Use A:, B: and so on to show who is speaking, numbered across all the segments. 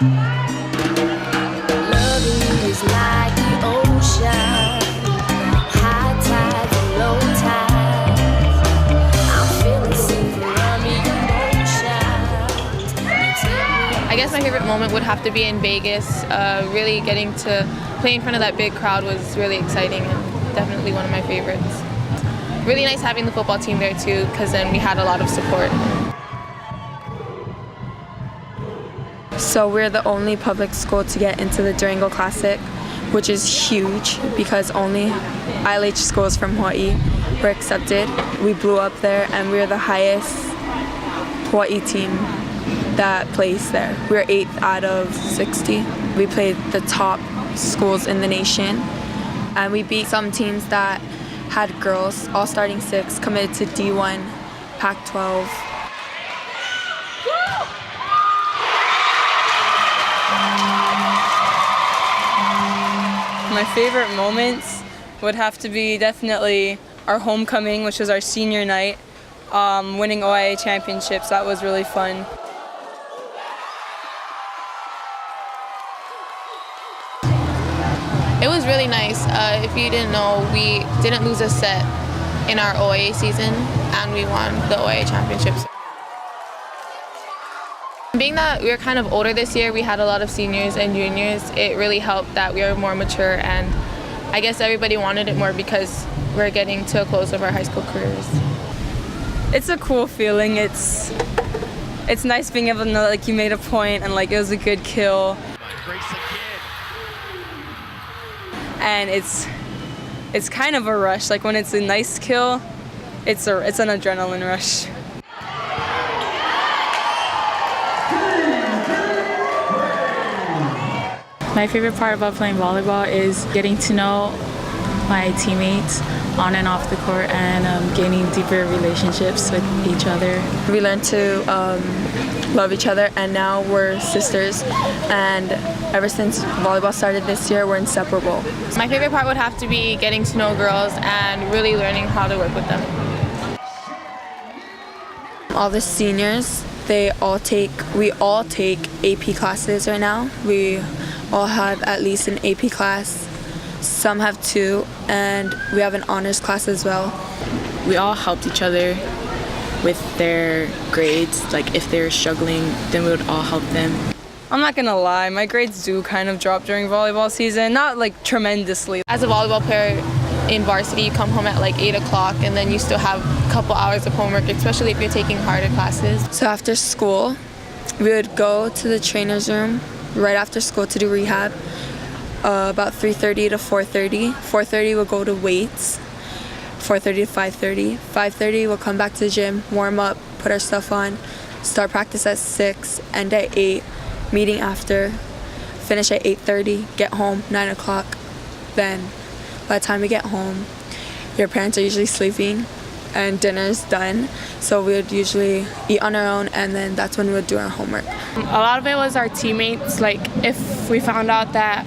A: is like the ocean, high tides and low tides. I'm feeling tsunami emotions.
B: I guess my favorite moment would have to be in Vegas. Really getting to play in front of that big crowd was really exciting and definitely one of my favorites. Really nice having the football team there too, because then we had a lot of support.
C: So we're the only public school to get into the Durango Classic, which is huge because only ILH schools from Hawaii were accepted. We blew up there and we were the highest Hawaii team that placed there. We were 8th out of 60. We played the top schools in the nation and we beat some teams that had girls, all starting 6, committed to D1, Pac-12.
D: My favorite moments would have to be definitely our homecoming, which was our senior night, winning OIA championships. That was really fun.
B: It was really nice. If you didn't know, we didn't lose a set in our OIA season and we won the OIA championships. Being that we were kind of older this year, we had a lot of seniors and juniors, it really helped that we were more mature and I guess everybody wanted it more because we're getting to a close of our high school careers.
D: It's a cool feeling. It's nice being able to know like you made a point and like it was a good kill. And it's kind of a rush. Like when it's a nice kill, it's an adrenaline rush.
E: My favorite part about playing volleyball is getting to know my teammates on and off the court and gaining deeper relationships with each other.
C: We learned to love each other and now we're sisters, and ever since volleyball started this year, we're inseparable.
B: My favorite part would have to be getting to know girls and really learning how to work with them.
C: All the seniors, we all take AP classes right now. We all have at least an AP class. Some have 2, and we have an honors class as well.
F: We all helped each other with their grades. Like if they were struggling, then we would all help them.
D: I'm not gonna lie, my grades do kind of drop during volleyball season, not like tremendously.
B: As a volleyball player in varsity, you come home at like 8 o'clock and then you still have a couple hours of homework, especially if you're taking harder classes.
C: So after school, we would go to the trainer's room right after school to do rehab, about 3:30 to 4:30. 4:30 we'll go to weights, 4:30 to 5:30. 5:30 we'll come back to the gym, warm up, put our stuff on, start practice at 6, end at 8, meeting after, finish at 8:30, get home 9 o'clock. Then by the time we get home, your parents are usually sleeping and dinner's done, so we would usually eat on our own and then that's when we would do our homework.
E: A lot of it was our teammates. Like if we found out that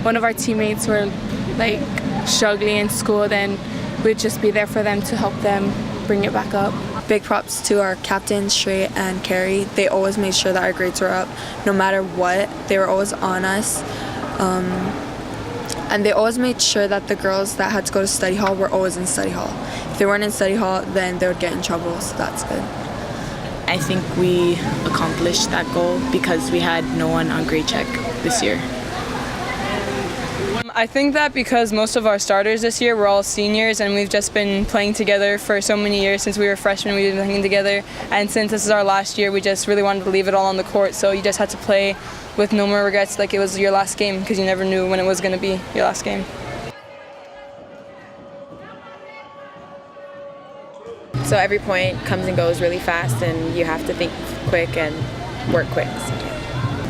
E: one of our teammates were like struggling in school, then we'd just be there for them to help them bring it back up.
C: Big props to our captains, Shrey and Carrie. They always made sure that our grades were up no matter what. They were always on us. And they always made sure that the girls that had to go to study hall were always in study hall. If they weren't in study hall, then they would get in trouble, so that's good.
F: I think we accomplished that goal because we had no one on grade check this year.
D: I think that because most of our starters this year were all seniors and we've just been playing together for so many years. Since we were freshmen, we've been playing together, and since this is our last year, we just really wanted to leave it all on the court, so you just had to play with no more regrets, like it was your last game, because you never knew when it was going to be your last game.
G: So every point comes and goes really fast and you have to think quick and work quick.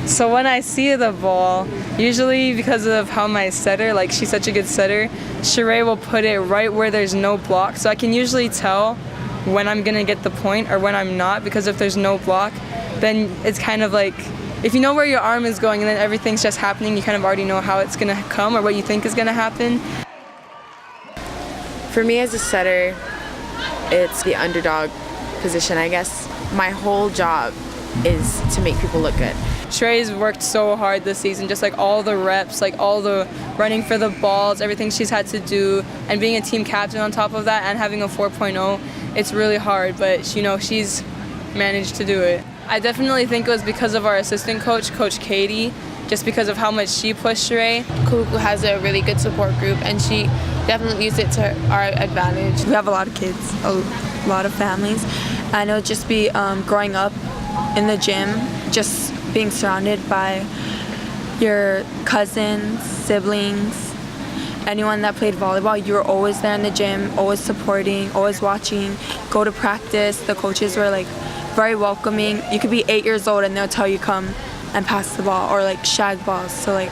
D: So when I see the ball, usually because of how my setter, like she's such a good setter, Sheree will put it right where there's no block. So I can usually tell when I'm gonna get the point or when I'm not, because if there's no block, then it's kind of like, if you know where your arm is going and then everything's just happening, you kind of already know how it's gonna come or what you think is gonna happen.
G: For me as a setter, it's the underdog position, I guess. My whole job is to make people look good.
D: Sheray's worked so hard this season, just like all the reps, like all the running for the balls, everything she's had to do, and being a team captain on top of that and having a 4.0, it's really hard, but you know, she's managed to do it. I definitely think it was because of our assistant coach, Coach Katie, just because of how much she pushed Sheray.
B: Kahuku has a really good support group, and she definitely used it to our advantage.
C: We have a lot of kids, a lot of families, and it'll just be growing up in the gym, just being surrounded by your cousins, siblings, anyone that played volleyball. You were always there in the gym, always supporting, always watching, go to practice. The coaches were like very welcoming. You could be 8 years old and they'll tell you come and pass the ball, or like shag balls. So like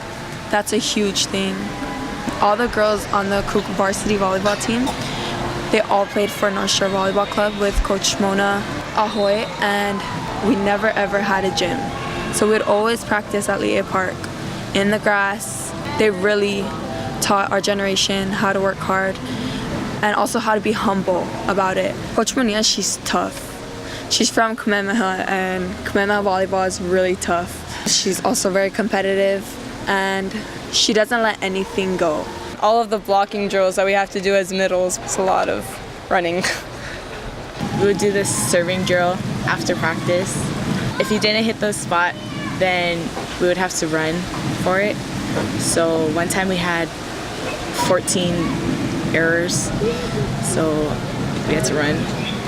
C: that's a huge thing. All the girls on the Kahuku Varsity Volleyball team, they all played for North Shore Volleyball Club with Coach Mona Ahoy, and we never ever had a gym. So we'd always practice at Lea Park in the grass. They really taught our generation how to work hard and also how to be humble about it. Coach Monia, she's tough. She's from Kamehameha, and Kamehameha volleyball is really tough. She's also very competitive, and she doesn't let anything go.
D: All of the blocking drills that we have to do as middles, it's a lot of running.
F: We would do this serving drill after practice. If you didn't hit the spot, then we would have to run for it. So one time we had 14 errors, so we had to run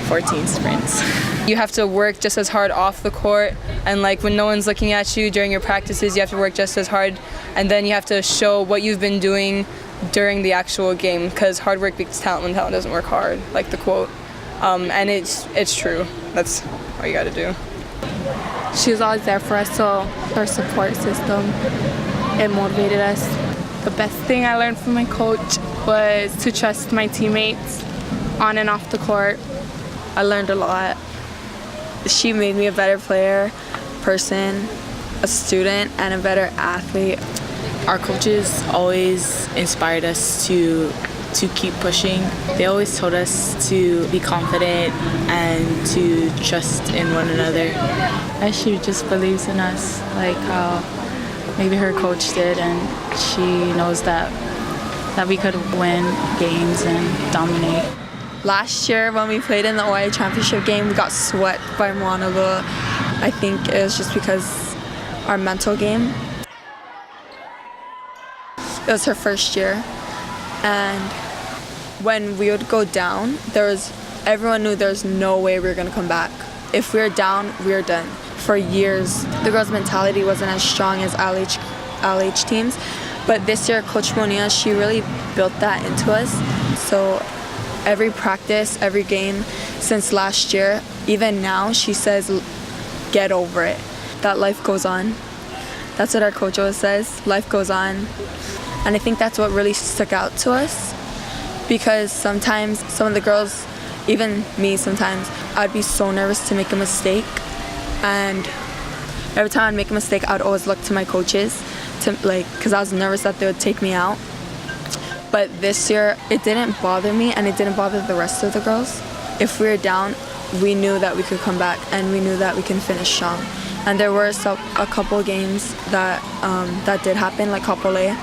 F: 14 sprints.
D: You have to work just as hard off the court, and like when no one's looking at you during your practices, you have to work just as hard, and then you have to show what you've been doing during the actual game, because hard work beats talent when talent doesn't work hard, like the quote. And it's true. That's all you got to do.
E: She was always there for us, so her support system, it motivated us. The best thing I learned from my coach was to trust my teammates on and off the court.
C: I learned a lot. She made me a better player, person, a student, and a better athlete.
F: Our coaches always inspired us to keep pushing. They always told us to be confident and to trust in one another.
H: She just believes in us, like how maybe her coach did, and she knows that we could win games and dominate.
C: Last year when we played in the OIA championship game, we got swept by Moanalua. I think it was just because our mental game. It was her first year, and when we would go down, everyone knew there was no way we were going to come back. If we were down, we were done. For years, the girls' mentality wasn't as strong as LH teams, but this year, Coach Monia, she really built that into us. So every practice, every game since last year, even now, she says, get over it. That life goes on. That's what our coach always says, life goes on. And I think that's what really stuck out to us, because sometimes some of the girls, even me sometimes, I'd be so nervous to make a mistake. And every time I'd make a mistake, I'd always look to my coaches, because I was nervous that they would take me out. But this year, it didn't bother me, and it didn't bother the rest of the girls. If we were down, we knew that we could come back, and we knew that we can finish strong. And there were a couple games that did happen, like Kapolei.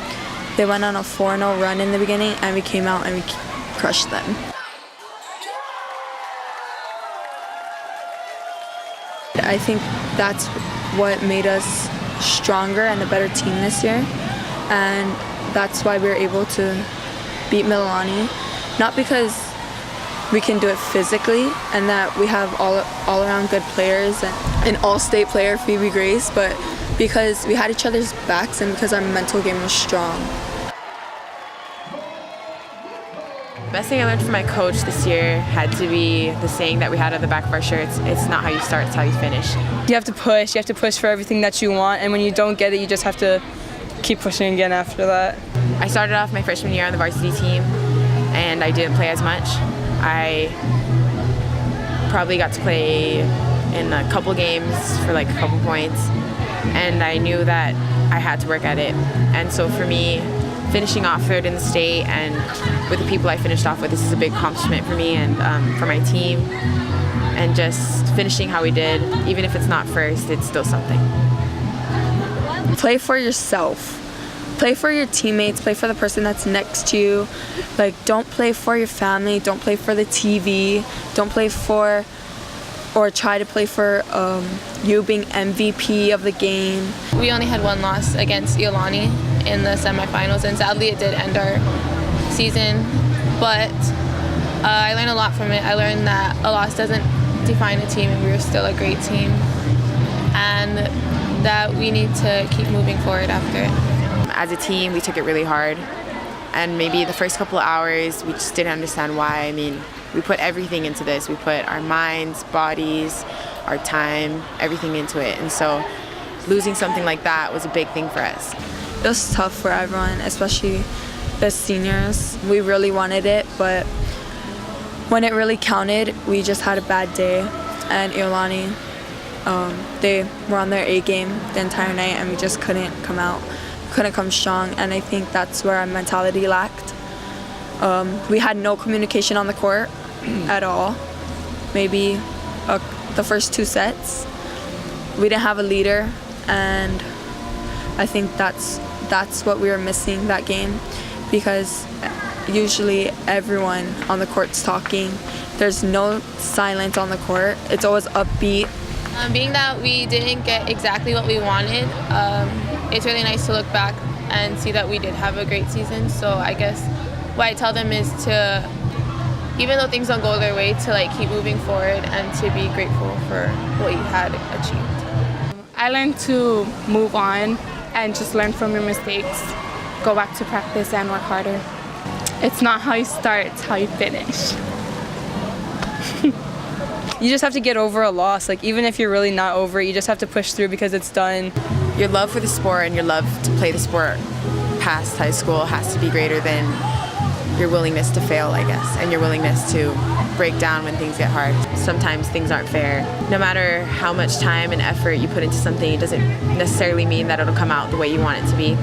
C: They went on a 4-0 run in the beginning, and we came out and we crushed them. I think that's what made us stronger and a better team this year, and that's why we were able to beat Mililani. Not because we can do it physically and that we have all around good players and an all-state player, Phoebe Grace, but because we had each other's backs and because our mental game was strong.
G: The best thing I learned from my coach this year had to be the saying that we had on the back of our shirts: it's not how you start, it's how you finish.
D: You have to push for everything that you want, and when you don't get it, you just have to keep pushing again after that.
G: I started off my freshman year on the varsity team, and I didn't play as much. I probably got to play in a couple games for like a couple points, and I knew that I had to work at it. And so for me, finishing off third in the state and with the people I finished off with, this is a big accomplishment for me and for my team. And just finishing how we did, even if it's not first, it's still something.
C: Play for yourself. Play for your teammates, play for the person that's next to you. Like, don't play for your family, don't play for the TV, don't play for or try to play for you being MVP of the game.
B: We only had one loss against Iolani in the semifinals, and sadly it did end our season, but I learned a lot from it. I learned that a loss doesn't define a team, and we were still a great team, and that we need to keep moving forward after it.
G: As a team, we took it really hard, and maybe the first couple of hours we just didn't understand why. I mean, we put everything into this. We put our minds, bodies, our time, everything into it, and so losing something like that was a big thing for us.
C: It was tough for everyone, especially the seniors. We really wanted it, but when it really counted, we just had a bad day, and Iolani, they were on their A game the entire night, and we just couldn't come strong, and I think that's where our mentality lacked. We had no communication on the court at all. Maybe the first 2 sets. We didn't have a leader, and I think that's what we were missing that game, because usually everyone on the court's talking. There's no silence on the court. It's always upbeat.
B: Being that we didn't get exactly what we wanted, it's really nice to look back and see that we did have a great season. So I guess what I tell them is to, even though things don't go their way, to like keep moving forward and to be grateful for what you had achieved.
E: I learned to move on and just learn from your mistakes, go back to practice and work harder. It's not how you start, it's how you finish.
D: You just have to get over a loss. Like, even if you're really not over it, you just have to push through because it's done.
G: Your love for the sport and your love to play the sport past high school has to be greater than your willingness to fail, I guess, and your willingness to break down when things get hard. Sometimes things aren't fair. No matter how much time and effort you put into something, it doesn't necessarily mean that it'll come out the way you want it to be.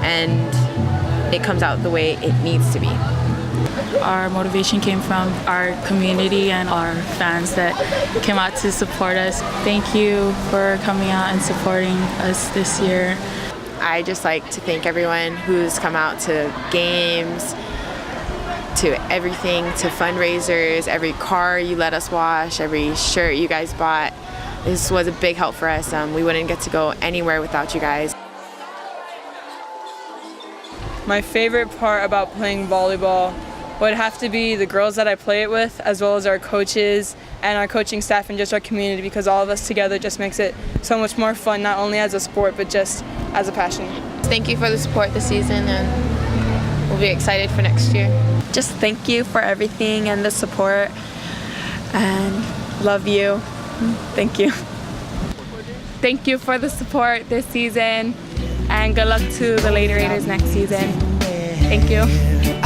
G: And it comes out the way it needs to be.
H: Our motivation came from our community and our fans that came out to support us. Thank you for coming out and supporting us this year.
G: I just like to thank everyone who's come out to games, to everything, to fundraisers, every car you let us wash, every shirt you guys bought. This was a big help for us. We wouldn't get to go anywhere without you guys.
D: My favorite part about playing volleyball would have to be the girls that I play it with, as well as our coaches and our coaching staff and just our community, because all of us together just makes it so much more fun, not only as a sport, but just as a passion.
B: Thank you for the support this season, and we'll be excited for next year.
C: Just thank you for everything and the support, and love you. Thank you.
E: Thank you for the support this season, and good luck to the Lady Raiders next season. Thank you.